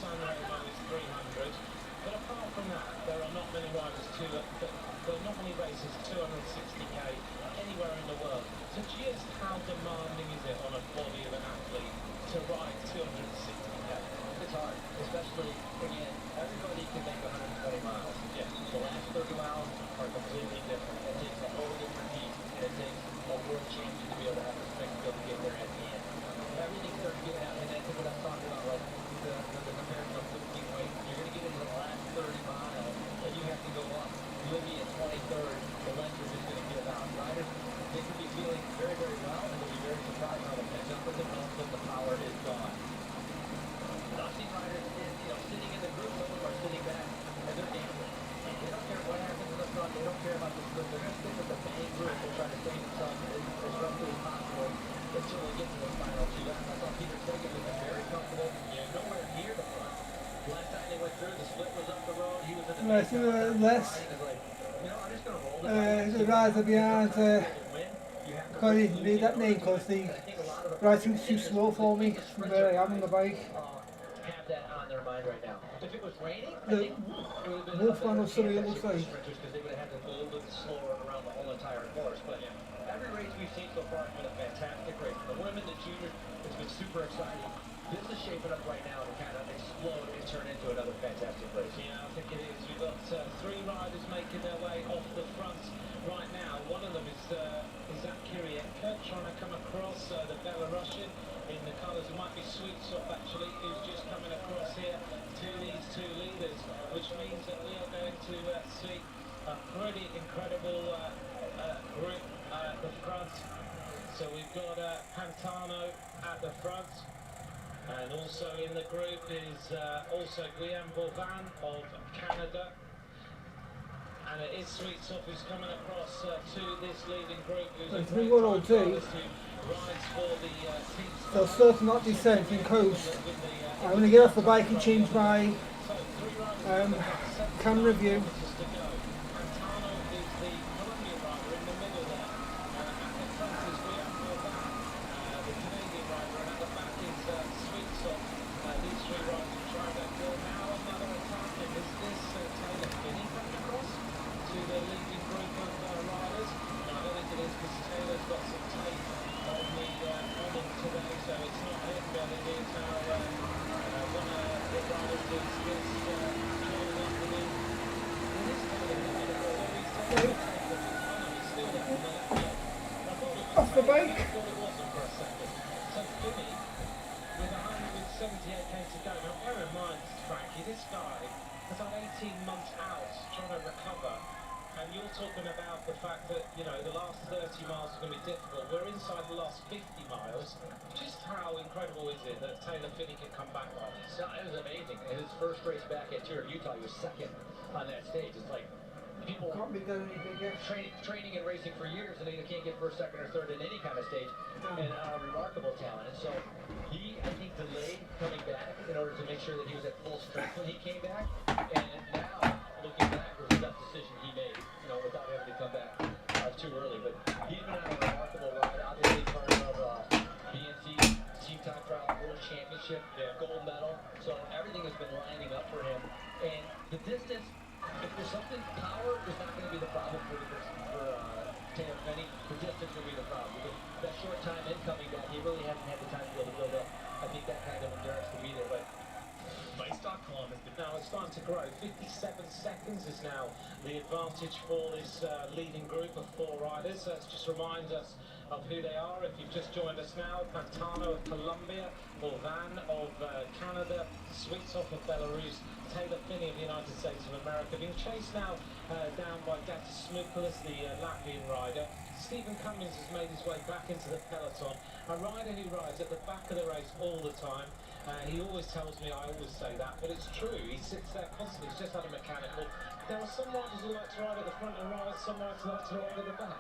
San Remo is 300, but apart from that, there are not many riders there are not many races 260k anywhere in the world. So just how demanding is it on a body of an athlete to ride 260k? It's hard, especially, again, everybody can make 120 miles. Yeah. The last 30 miles are completely different. It takes a whole different heat, and it takes a world champion to be able to have the strength to be able to get there at the end. Everything starts getting out, and I think what I'm talking about, like the comparison of 15 weight, you're going to get into the last 30 miles, and you have to go up. You'll be at 23rd, the length is just going to get out. Riders, they could be feeling very, very well, and they'll be very surprised how they catch up with it, and all of a sudden the power is gone. I've seen riders, sitting pushing himself as roughly as possible until they get to the final 2 laps. I thought Peter Sagan was very comfortable, nowhere near the front. Last time they went through, the split was up the road. He was at the I think less. I'm just going to roll it. The rider behind, can't even read that name because the writing's too slow for me from where I am on the bike. Have that on their mind right now. If it was raining, I The think it would have been Wolfman or something it looks like. because they would have had to go a little bit slower around the whole entire course. But every race we've seen so far has been a fantastic race. The women, the juniors, it's been super exciting. This is shaping up right now to kind of explode and turn into another fantastic race. Yeah, I think it is. We've got 3 riders making their way off the front right now. One of them is Kirienko trying to come across the Belarusian in the colours. It might be Sweetsoft actually, who's just coming across here to these 2 leaders, which means that we are going to see a pretty incredible group at the front. So we've got Pantano at the front. And also in the group is also Guillaume Bourvin of Canada. And it is Sweetsoft who's coming across to this leading group. I think what I'll do, they'll start not descent and coast. I'm going to get off the bike and change my camera view. Off the bike. So Billy, with 178k to go. Now bear in mind, Frankie, this guy has had 18 months out trying to recover. And you're talking about the fact that, the last 30 miles is going to be difficult. We're inside the last 50 miles. Just how incredible is it that Taylor Phinney can come back like this? It was amazing. And his first race back at Tour of Utah, he was second on that stage. It's like people Can't be done any bigger. training and racing for years, and they can't get first, second, or third in any kind of stage. And remarkable talent. And so he, I think, delayed coming back in order to make sure that he was at full strength when he came back. And now, looking back, it was the best decision he made, without having to come back too early. But he's been on a remarkable ride. Obviously, part of BNC Team Time Trial World Championship, gold medal. So everything has been lining up for him. And the distance, if there's something, power is not going to be the problem for Taylor Phinney. The distance will be the problem. Because that short time in coming back, he really hasn't had the time to be able to build up, I think, that kind of endurance to be there. But Race.com has been now, it's starting to grow. 57 seconds is now the advantage for this leading group of 4 riders. Let's just remind us of who they are. If you've just joined us now, Pantano of Colombia, Bourvin of Canada, Sweetsoft of Belarus, Taylor Phinney of the United States of America, being chased now down by Gatis Smoukalis, the Latvian rider. Stephen Cummins has made his way back into the peloton, a rider who rides at the back of the race all the time. He always tells me, I always say that, but it's true. He sits there constantly. He's just had a mechanical. There are some riders who like to ride at the front and some riders who like to ride at the back.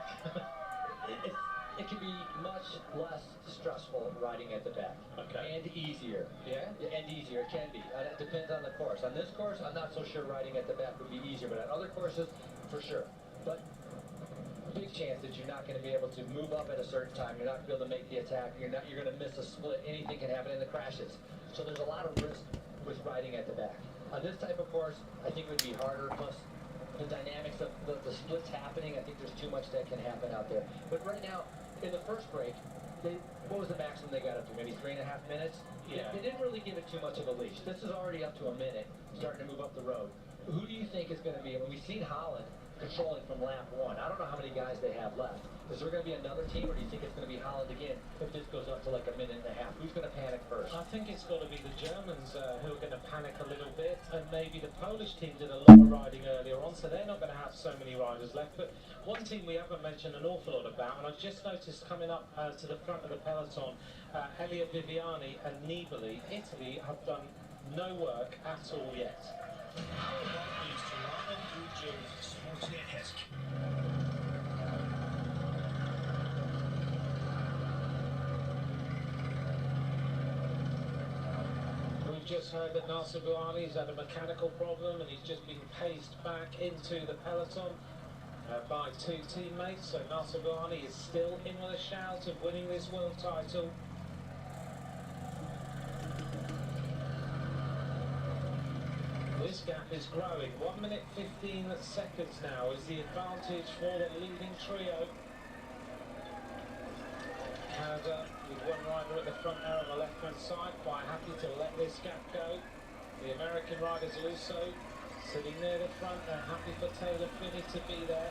it can be much less stressful riding at the back. Okay. And easier. Yeah? And easier, it can be. It depends on the course. On this course, I'm not so sure riding at the back would be easier, but on other courses, for sure. But big chance that you're not going to be able to move up at a certain time. You're not going to be able to make the attack. You're going to miss a split. Anything can happen in the crashes. So there's a lot of risk with riding at the back. On this type of course, I think it would be harder. Plus, the dynamics of the splits happening, I think there's too much that can happen out there. But right now, in the first break, what was the maximum they got up to? Maybe 3.5 minutes? Yeah. They didn't really give it too much of a leash. This is already up to a minute, starting to move up the road. Who do you think is going to be? I mean, we've seen Holland controlling from lap 1. I don't know how many guys they have left. Is there going to be another team, or do you think it's going to be Holland again if this goes up to like a minute and a half? Who's going to panic first? I think it's got to be the Germans who are going to panic a little bit, and maybe the Polish team did a lot of riding earlier on, so they're not going to have so many riders left. But one team we haven't mentioned an awful lot about, and I've just noticed coming up to the front of the peloton, Elliot Viviani and Nibali, Italy, have done no work at all yet. just heard that Nasser Bouhanni's had a mechanical problem and he's just been paced back into the peloton by two teammates. So Nasser Bouhanni is still in with a shout of winning this world title. This gap is growing. 1 minute 15 seconds now is the advantage for the leading trio. Canada, with one rider at the front there on the left-hand side, quite happy to let this gap go. The American riders also sitting near the front. They're happy for Taylor Phinney to be there.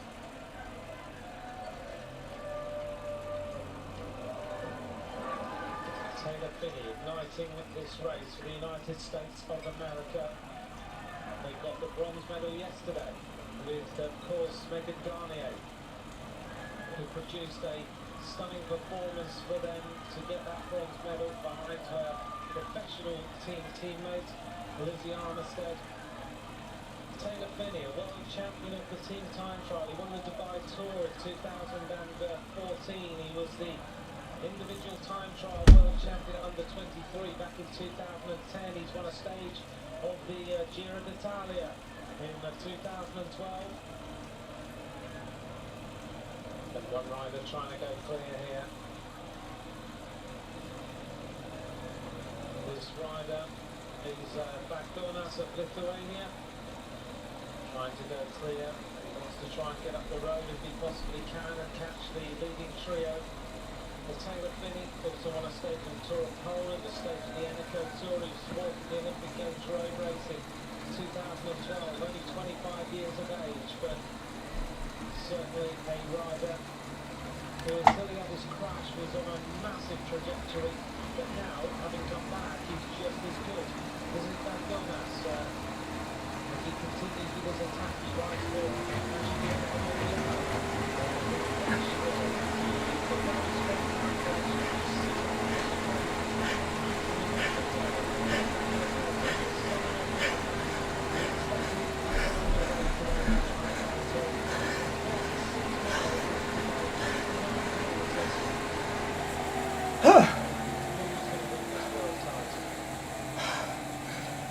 Taylor Phinney igniting this race for the United States of America. They got the bronze medal yesterday with, of course, Megan Garnier, who produced a stunning performance for them to get that bronze medal behind her professional teammate, Lizzie Armistead. Taylor Phinney, a world champion of the team time trial. He won the Dubai Tour in 2014. He was the individual time trial world champion under 23 back in 2010. He's won a stage of the Giro d'Italia in 2012. And one rider trying to go clear here. This rider is Bagdonas of Lithuania, trying to go clear. He wants to try and get up the road if he possibly can and catch the leading trio. Taylor Phinney also won a stage on the Tour of Poland, a stage of the Eneco Tour. He was the Olympic Games road racing in 2012, only 25 years of age, but certainly a rider who, until he had his crash, was on a massive trajectory, but now, having come back, he's just as good. This is Bagdonas, as he continues with his attack, he rides for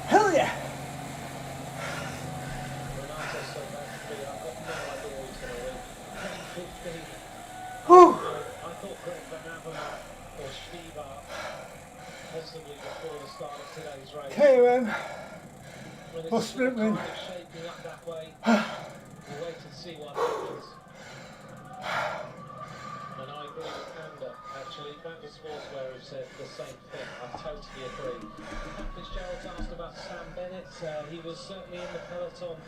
Hell yeah! Whew. I thought Greg Van Avermaet or Stibar possibly before the start of today's race. KOM. When Or it's sprint kind win. of shaping up that way, we'll wait and see what happens. And I agree with Ander, actually. Vander Sportswear has said the same thing. I totally agree. Pat Fitzgerald asked about Sam Bennett. He was certainly in the peloton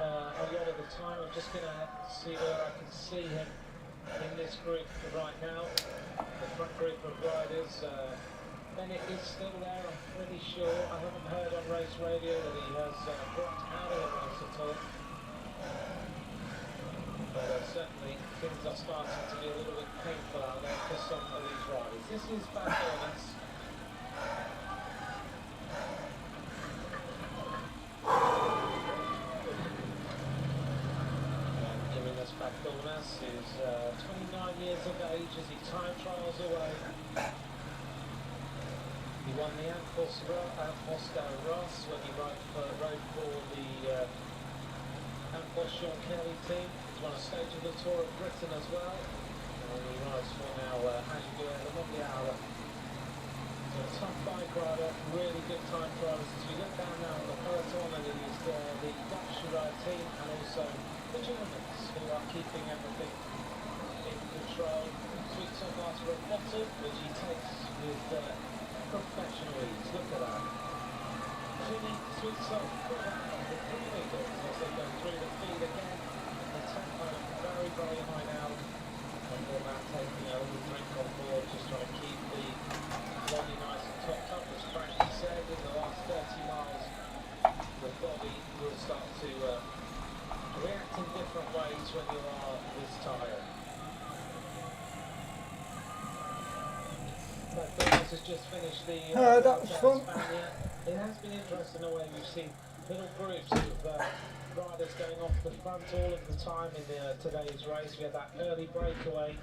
a lot of the time. I'm just going to see where I can see him in this group right now. The front group of riders. Bennett is still there, I'm pretty sure. I haven't heard on race radio that he has dropped out of the race at all. But certainly things are starting to be a little bit painful out there for some of these riders. This is Bagdonas. Giving us Bagdonas is 29 years of age as he time trials away. He won the Amposta Ross when he rode for the Amposta Kelly team. He's won a stage of the Tour of Britain as well. And he rides for now Agiguer Le Mondiale. So a tough bike rider, really good time riders. As we look down now on the peloton, and it is the Dutch team and also the Germans who are keeping everything in control. Sweet Top Master at bottom, which he takes with professional ease. Look at that. Phinney, Sweet Top, the kilometres as they go through the feed again. The tempo very, very high now. And all that taking a little drink on board, just trying to keep the body nice and topped up. As Frankie said, in the last 30 miles, the body will start to react in different ways when you are this tired. Bagdonas has just finished the that was fun. It has been interesting the way we've seen little groups of riders going off the front all of the time in today's race. We had that early breakaway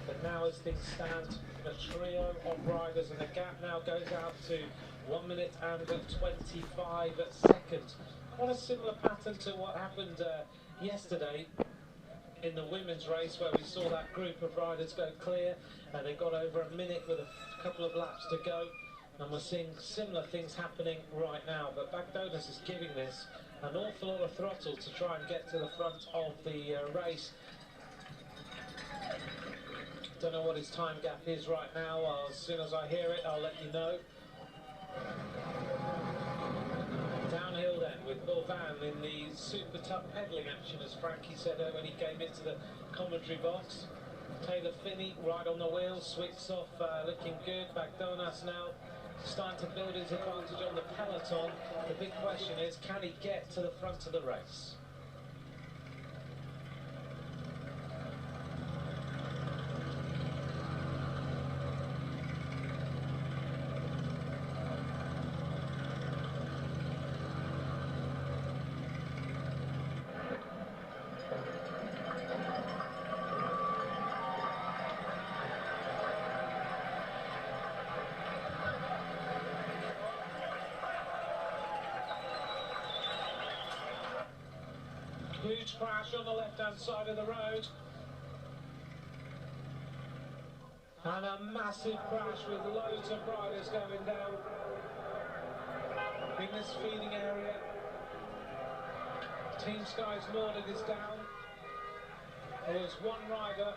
But now as things stand, a trio of riders, and the gap now goes out to 1 minute and 25 seconds. Quite a similar pattern to what happened yesterday in the women's race, where we saw that group of riders go clear and they got over a minute with a couple of laps to go, and we're seeing similar things happening right now. But Bagdonas is giving this an awful lot of throttle to try and get to the front of the race. Don't know what his time gap is right now. As soon as I hear it, I'll let you know. Downhill then with Bourvan in the super tough pedalling action, as Frankie said when he came into the commentary box. Taylor Finney right on the wheel, Swicks off looking good. Bagdonas now starting to build his advantage on the peloton. The big question is, can he get to the front of the race? Huge crash on the left-hand side of the road. And a massive crash with loads of riders going down in this feeding area. Team Sky's Nordic is down. There was one rider